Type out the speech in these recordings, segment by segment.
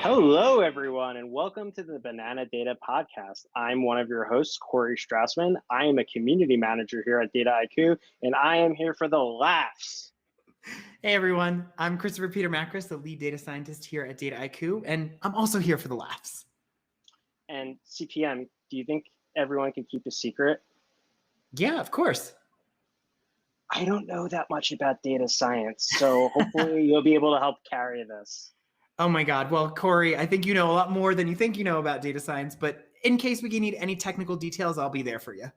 Hello, everyone, and welcome to the Banana Data Podcast. I'm one of your hosts, Corey Strassman. I am a community manager here at Dataiku, and I am here for the laughs. Hey everyone, I'm Christopher Peter Macris, the lead data scientist here at Dataiku, and I'm also here for the laughs. And CPM, do you think everyone can keep a secret? Yeah, of course. I don't know that much about data science, so hopefully you'll be able to help carry this. Oh my God. Well, Corey, I think you know a lot more than you think you know about data science, but in case we need any technical details, I'll be there for you.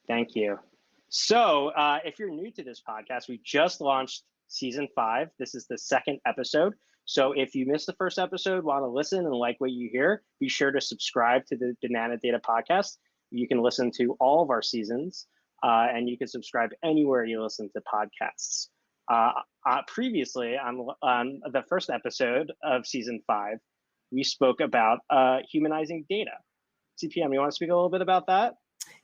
Thank you. So if you're new to this podcast, we just launched season 5. This is the second episode. So if you missed the first episode, want to listen and like what you hear, be sure to subscribe to the Banana Data Podcast. You can listen to all of our seasons, and you can subscribe anywhere you listen to podcasts. Previously, on the first episode of season 5, we spoke about humanizing data. CPM, you want to speak a little bit about that?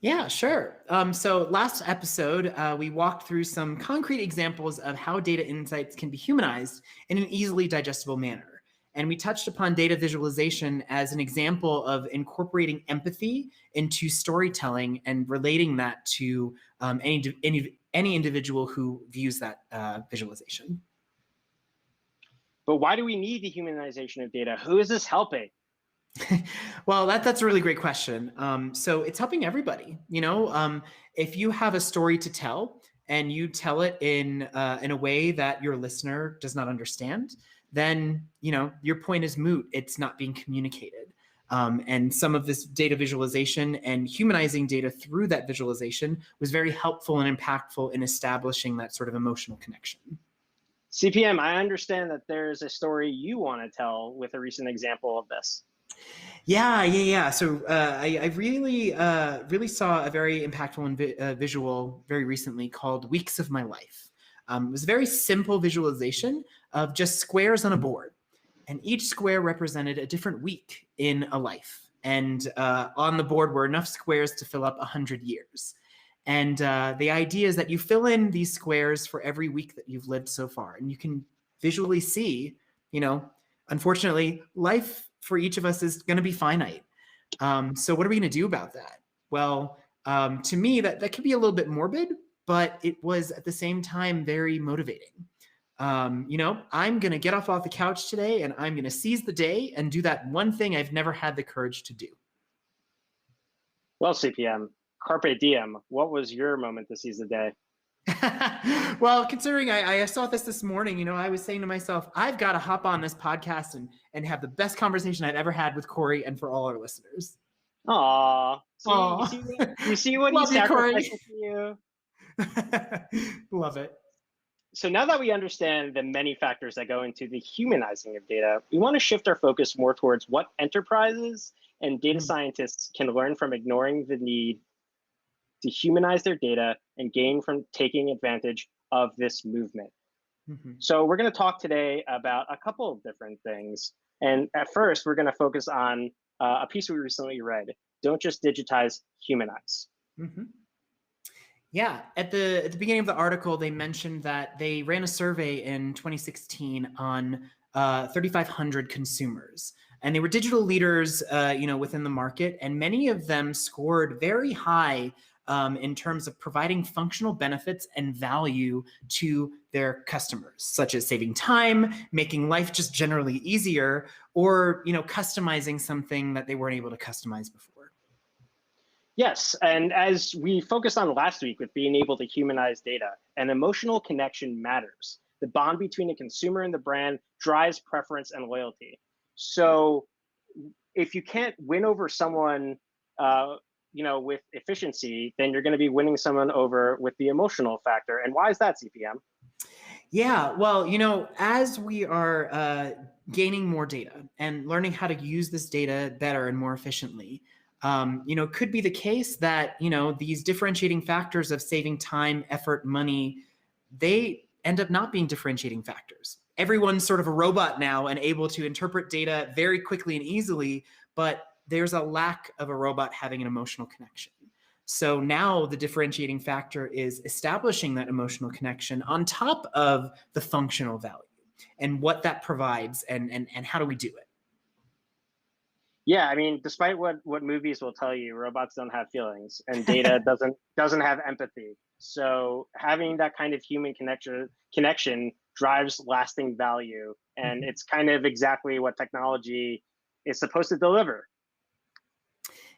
Yeah, sure. So last episode, we walked through some concrete examples of how data insights can be humanized in an easily digestible manner. And we touched upon data visualization as an example of incorporating empathy into storytelling and relating that to any individual who views that visualization. But why do we need the humanization of data? Who is this helping? Well, that's a really great question. So it's helping everybody. If you have a story to tell and you tell it in a way that your listener does not understand, then your point is moot. It's not being communicated. And some of this data visualization and humanizing data through that visualization was very helpful and impactful in establishing that sort of emotional connection. CPM, I understand that there's a story you want to tell with a recent example of this. Yeah. So I really saw a very impactful visual very recently called Weeks of My Life. It was a very simple visualization of just squares on a board. And each square represented a different week in a life. And on the board were enough squares to fill up 100 years. And the idea is that you fill in these squares for every week that you've lived so far. And you can visually see, unfortunately, life for each of us is going to be finite. So what are we going to do about that? Well, to me, that could be a little bit morbid, but it was at the same time very motivating. I'm going to get off the couch today and I'm going to seize the day and do that one thing I've never had the courage to do. Well, CPM, carpe diem, what was your moment to seize the day? Well, considering I saw this morning, I was saying to myself, I've got to hop on this podcast and have the best conversation I've ever had with Corey and for all our listeners. Aww. You see what he sacrificed for you? Love it. So now that we understand the many factors that go into the humanizing of data, we want to shift our focus more towards what enterprises and data scientists can learn from ignoring the need to humanize their data and gain from taking advantage of this movement. So we're going to talk today about a couple of different things. And at first, we're going to focus on a piece we recently read, Don't Just Digitize, Humanize. Yeah, at the beginning of the article, they mentioned that they ran a survey in 2016 on 3,500 consumers. And they were digital leaders, within the market. And many of them scored very high in terms of providing functional benefits and value to their customers, such as saving time, making life just generally easier, or customizing something that they weren't able to customize before. Yes, and as we focused on last week with being able to humanize data, an emotional connection matters. The bond between the consumer and the brand drives preference and loyalty. So if you can't win over someone with efficiency, then you're going to be winning someone over with the emotional factor. And why is that, CPM? Yeah, well, as we are gaining more data and learning how to use this data better and more efficiently, could be the case that, these differentiating factors of saving time, effort, money, they end up not being differentiating factors. Everyone's sort of a robot now and able to interpret data very quickly and easily, but there's a lack of a robot having an emotional connection. So now the differentiating factor is establishing that emotional connection on top of the functional value and what that provides and how do we do it. Yeah, I mean, despite what movies will tell you, robots don't have feelings, and data doesn't have empathy. So having that kind of human connection drives lasting value, and Mhm. it's kind of exactly what technology is supposed to deliver.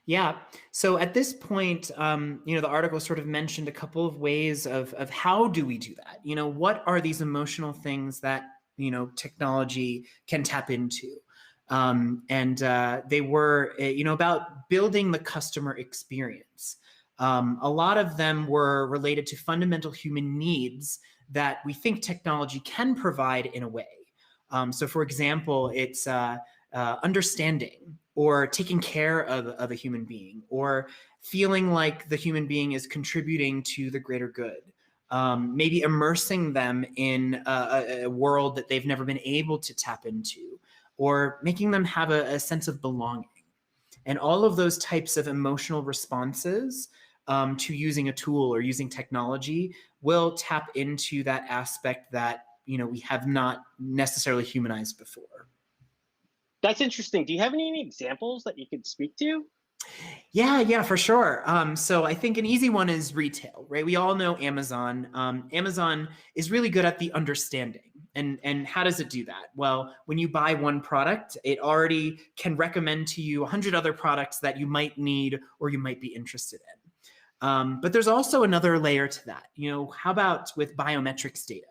Yeah. So at this point, the article sort of mentioned a couple of ways of how do we do that? What are these emotional things that, technology can tap into? And they were, about building the customer experience. A lot of them were related to fundamental human needs that we think technology can provide in a way. So, for example, it's understanding or taking care of a human being or feeling like the human being is contributing to the greater good. Maybe immersing them in a world that they've never been able to tap into, or making them have a sense of belonging. And all of those types of emotional responses to using a tool or using technology will tap into that aspect that we have not necessarily humanized before. That's interesting. Do you have any examples that you could speak to? Yeah, for sure. So I think an easy one is retail, right? We all know Amazon. Amazon is really good at the understanding. And how does it do that? Well, when you buy one product, it already can recommend to you 100 other products that you might need or you might be interested in. But there's also another layer to that. How about with biometrics data?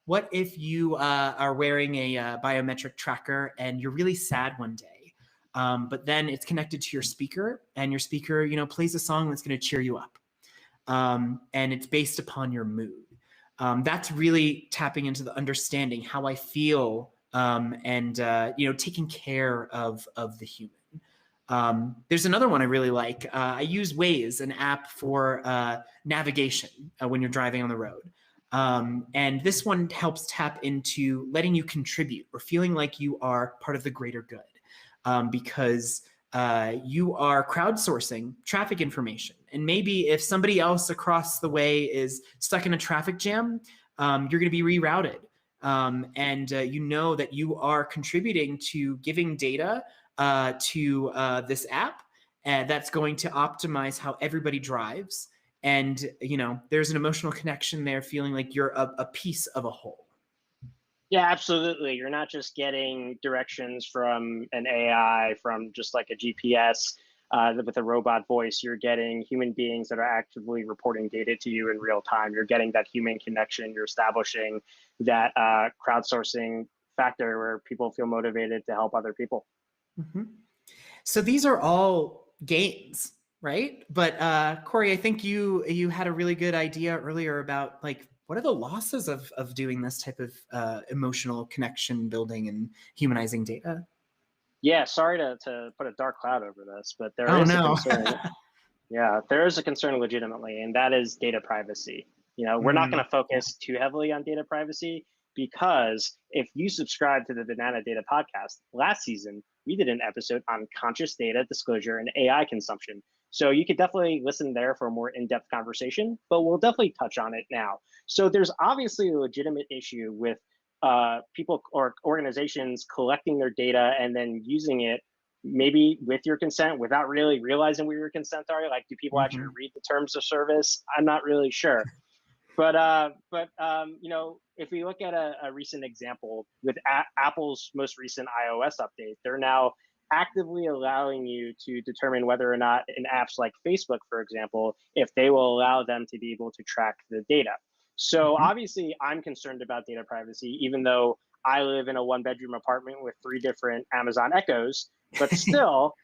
What if you are wearing a biometric tracker and you're really sad one day? But then it's connected to your speaker, and your speaker, plays a song that's going to cheer you up, and it's based upon your mood. That's really tapping into the understanding how I feel, and taking care of the human. There's another one I really like. I use Waze, an app for navigation when you're driving on the road. And this one helps tap into letting you contribute or feeling like you are part of the greater good, because you are crowdsourcing traffic information. And maybe if somebody else across the way is stuck in a traffic jam, you're going to be rerouted. And you know that you are contributing to giving data to this app that's going to optimize how everybody drives. And, there's an emotional connection there, feeling like you're a piece of a whole. Yeah, absolutely. You're not just getting directions from an AI, from just like a GPS with a robot voice. You're getting human beings that are actively reporting data to you in real time. You're getting that human connection. You're establishing that crowdsourcing factor where people feel motivated to help other people. Mm-hmm. So these are all gains, right? But Corey, I think you had a really good idea earlier about like what are the losses of doing this type of emotional connection building and humanizing data? Yeah, sorry to put a dark cloud over this, but there Oh is a no. concern. Yeah, there is a concern legitimately, and that is data privacy. We're not going Mm, to yeah. focus too heavily on data privacy because if you subscribe to the Banana Data podcast last season, we did an episode on conscious data disclosure and AI consumption. So you could definitely listen there for a more in-depth conversation, but we'll definitely touch on it now. So there's obviously a legitimate issue with people or organizations collecting their data and then using it maybe with your consent without really realizing what your consent are. Like, do people actually Mhm. read the terms of service? I'm not really sure. But if we look at a recent example with Apple's most recent iOS update, they're now actively allowing you to determine whether or not in apps like Facebook, for example, if they will allow them to be able to track the data. So Mhm. obviously, I'm concerned about data privacy, even though I live in a one-bedroom apartment with 3 different Amazon Echoes. But still,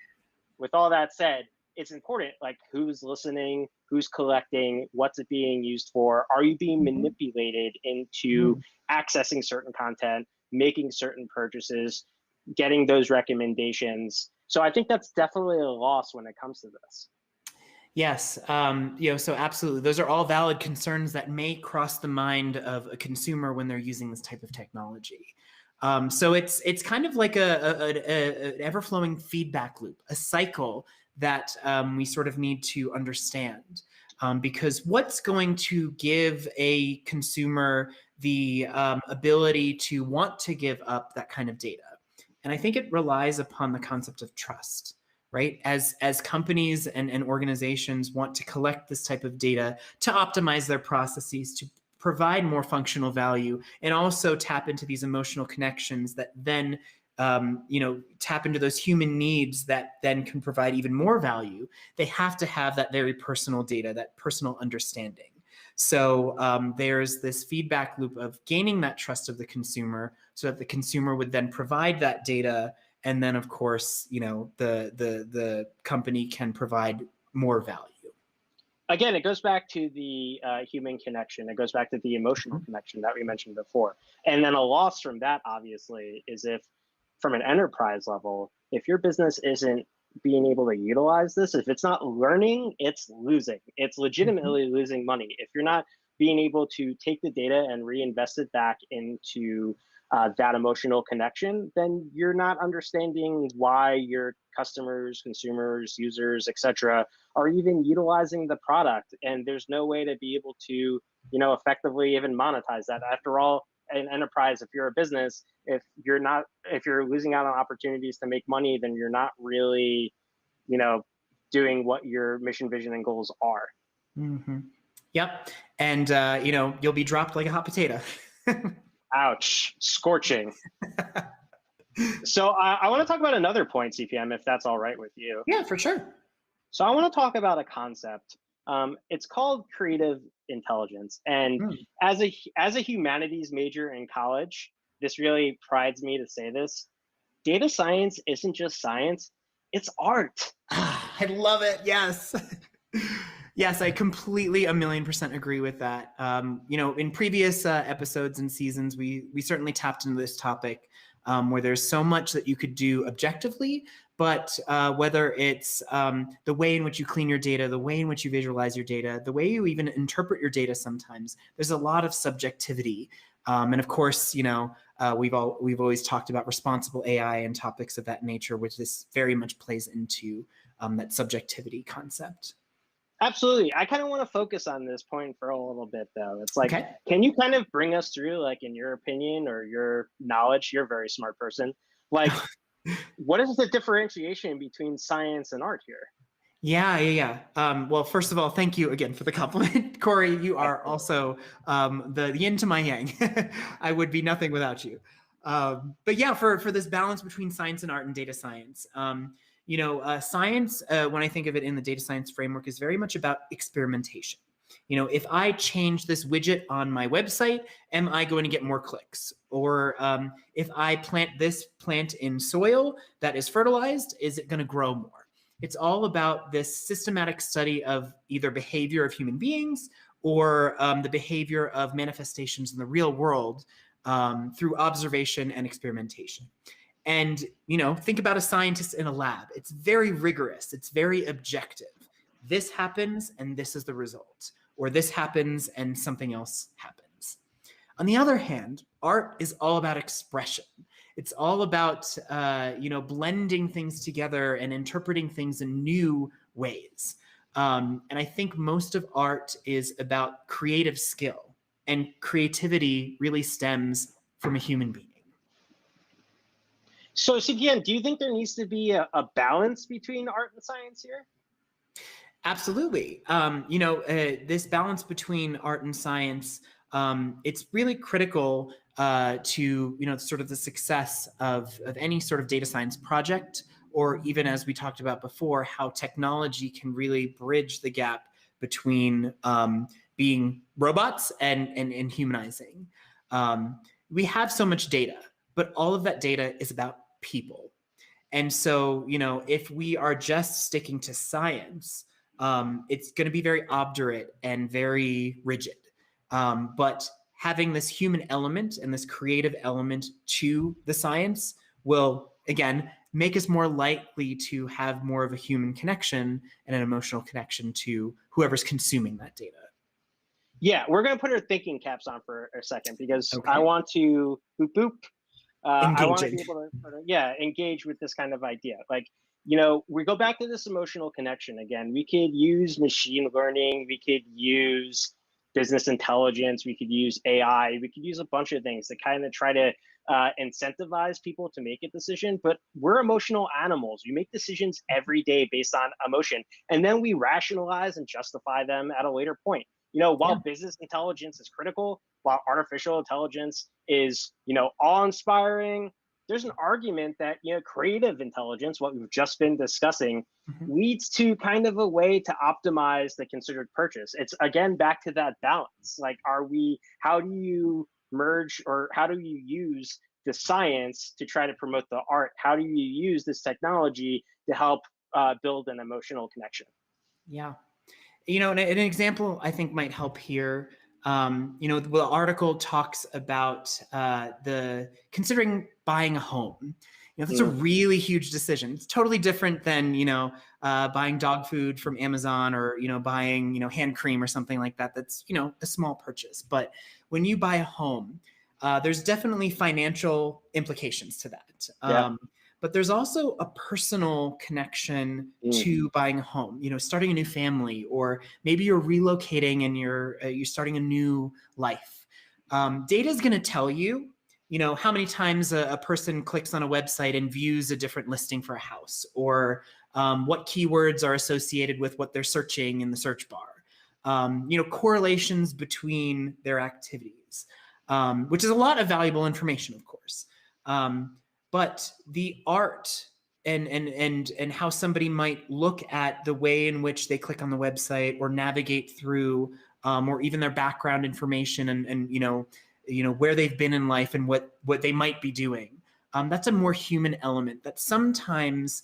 with all that said, it's important like who's listening, who's collecting, what's it being used for? Are you being Mhm. manipulated into Mhm. accessing certain content, making certain purchases, getting those recommendations? So I think that's definitely a loss when it comes to this. Yes, so absolutely, those are all valid concerns that may cross the mind of a consumer when they're using this type of technology. So it's kind of like an ever flowing feedback loop, a cycle that we sort of need to understand. Because what's going to give a consumer the ability to want to give up that kind of data? And I think it relies upon the concept of trust. right? As companies and organizations want to collect this type of data to optimize their processes, to provide more functional value, and also tap into these emotional connections that then tap into those human needs that then can provide even more value, they have to have that very personal data, that personal understanding. So there's this feedback loop of gaining that trust of the consumer so that the consumer would then provide that data. And then, of course, the company can provide more value. Again, it goes back to the human connection. It goes back to the emotional connection that we mentioned before. And then a loss from that, obviously, is if from an enterprise level, if your business isn't being able to utilize this, if it's not learning, it's losing. It's legitimately losing money. If you're not being able to take the data and reinvest it back into that emotional connection, then you're not understanding why your customers, consumers, users, etc., are even utilizing the product. And there's no way to be able to, effectively even monetize that. After all, an enterprise, if you're a business, if you're losing out on opportunities to make money, then you're not really, doing what your mission, vision, and goals are. Yep. And, you'll be dropped like a hot potato. Ouch, scorching. So I want to talk about another point, CPM, if that's all right with you. Yeah, for sure. So I want to talk about a concept. It's called creative intelligence. And as a humanities major in college, this really prides me to say this. Data science isn't just science, it's art. I love it. Yes. Yes, I completely 1,000,000% agree with that. In previous episodes and seasons, we certainly tapped into this topic where there's so much that you could do objectively, but whether it's the way in which you clean your data, the way in which you visualize your data, the way you even interpret your data sometimes, there's a lot of subjectivity. And of course, we've always talked about responsible AI and topics of that nature, which this very much plays into that subjectivity concept. Absolutely. I kind of want to focus on this point for a little bit, though. It's like, Okay. Can you kind of bring us through, like, in your opinion or your knowledge, you're a very smart person, like, what is the differentiation between science and art here? Yeah. Well, first of all, thank you again for the compliment. Corey, you are also the yin to my yang. I would be nothing without you. But yeah, for this balance between science and art and data science, science, when I think of it in the data science framework, is very much about experimentation. If I change this widget on my website, am I going to get more clicks? Or if I plant this plant in soil that is fertilized, is it going to grow more? It's all about this systematic study of either behavior of human beings or the behavior of manifestations in the real world through observation and experimentation. And, think about a scientist in a lab. It's very rigorous. It's very objective. This happens and this is the result. Or this happens and something else happens. On the other hand, art is all about expression. It's all about, blending things together and interpreting things in new ways. And I think most of art is about creative skill. And creativity really stems from a human being. So, CPM, do you think there needs to be a balance between art and science here? Absolutely. This balance between art and science, it's really critical to, sort of the success of any sort of data science project, or even as we talked about before, how technology can really bridge the gap between being robots and humanizing. We have so much data, but all of that data is about people. And so, if we are just sticking to science, it's going to be very obdurate and very rigid. But having this human element and this creative element to the science will, again, make us more likely to have more of a human connection and an emotional connection to whoever's consuming that data. Yeah, we're going to put our thinking caps on for a second because I want to boop. I want to be able to engage with this kind of idea. Like, we go back to this emotional connection again. We could use machine learning. We could use business intelligence. We could use AI. We could use a bunch of things to kind of try to incentivize people to make a decision. But we're emotional animals. We make decisions every day based on emotion, and then we rationalize and justify them at a later point. While business intelligence is critical, while artificial intelligence is, awe-inspiring, there's an argument that, creative intelligence, what we've just been discussing, leads to kind of a way to optimize the considered purchase. It's again back to that balance. Like, how do you merge, or how do you use the science to try to promote the art? How do you use this technology to help build an emotional connection? Yeah. An example I think might help here. The article talks about the considering buying a home. That's a really huge decision. It's totally different than buying dog food from Amazon, or buying hand cream or something like that. That's a small purchase. But when you buy a home, there's definitely financial implications to that. But there's also a personal connection to buying a home, starting a new family, or maybe you're relocating and you're starting a new life. Data is going to tell you, how many times a person clicks on a website and views a different listing for a house, or what keywords are associated with what they're searching in the search bar, correlations between their activities, which is a lot of valuable information, of course. But the art and how somebody might look at the way in which they click on the website or navigate through, or even their background information and where they've been in life and what they might be doing. That's a more human element that sometimes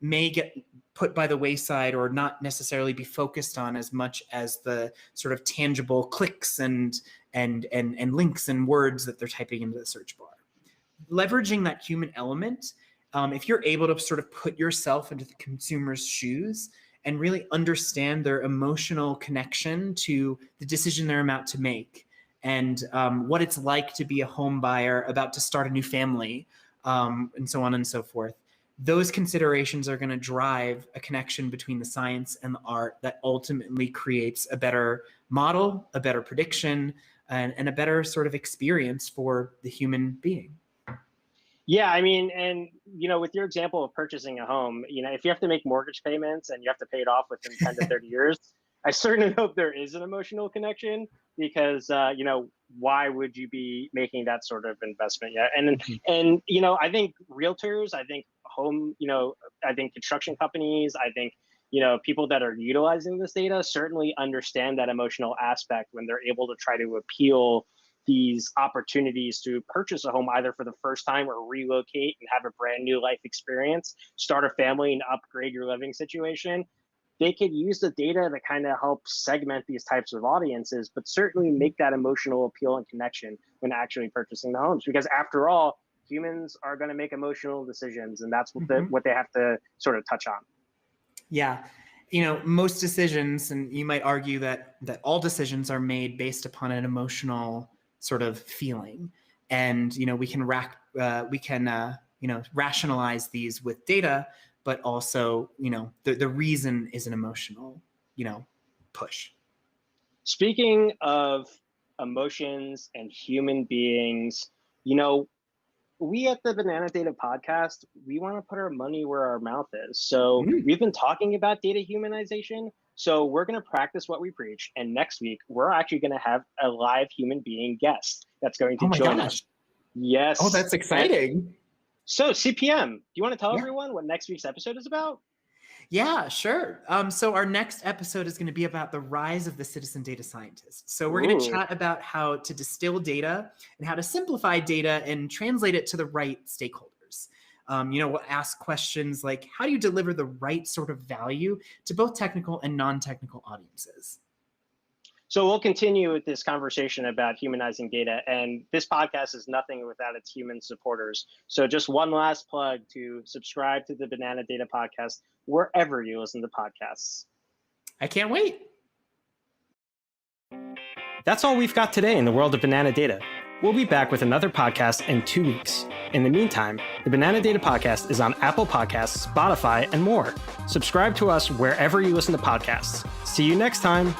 may get put by the wayside, or not necessarily be focused on as much as the sort of tangible clicks and links and words that they're typing into the search bar. Leveraging that human element, if you're able to sort of put yourself into the consumer's shoes and really understand their emotional connection to the decision they're about to make, and what it's like to be a home buyer about to start a new family, and so on and so forth, those considerations are going to drive a connection between the science and the art that ultimately creates a better model, a better prediction, and a better sort of experience for the human being. Yeah, I mean, and with your example of purchasing a home, if you have to make mortgage payments and you have to pay it off within 10 to 30 years, I certainly hope there is an emotional connection, because why would you be making that sort of investment? Yeah, and I think realtors, I think home, I think construction companies, I think people that are utilizing this data certainly understand that emotional aspect when they're able to try to appeal these opportunities to purchase a home either for the first time or relocate and have a brand new life experience, start a family and upgrade your living situation. They could use the data to kind of help segment these types of audiences, but certainly make that emotional appeal and connection when actually purchasing the homes. Because after all, humans are going to make emotional decisions, and that's what they have to sort of touch on. Yeah. Most decisions, and you might argue that all decisions are made based upon an emotional sort of feeling. And, we can rationalize these with data, but also, the reason is an emotional, push. Speaking of emotions and human beings, we at the Banana Data Podcast, we want to put our money where our mouth is. So we've been talking about data humanization. So we're going to practice what we preach. And next week, we're actually going to have a live human being guest that's going to join us. Yes. Oh, that's exciting. So CPM, do you want to tell everyone what next week's episode is about? Yeah, sure. So our next episode is going to be about the rise of the citizen data scientist. So we're going to chat about how to distill data and how to simplify data and translate it to the right stakeholders. We'll ask questions like, how do you deliver the right sort of value to both technical and non-technical audiences? So we'll continue with this conversation about humanizing data, and this podcast is nothing without its human supporters. So just one last plug to subscribe to the Banana Data Podcast wherever you listen to podcasts. I can't wait. That's all we've got today in the world of Banana Data. We'll be back with another podcast in 2 weeks. In the meantime, the Banana Data Podcast is on Apple Podcasts, Spotify, and more. Subscribe to us wherever you listen to podcasts. See you next time.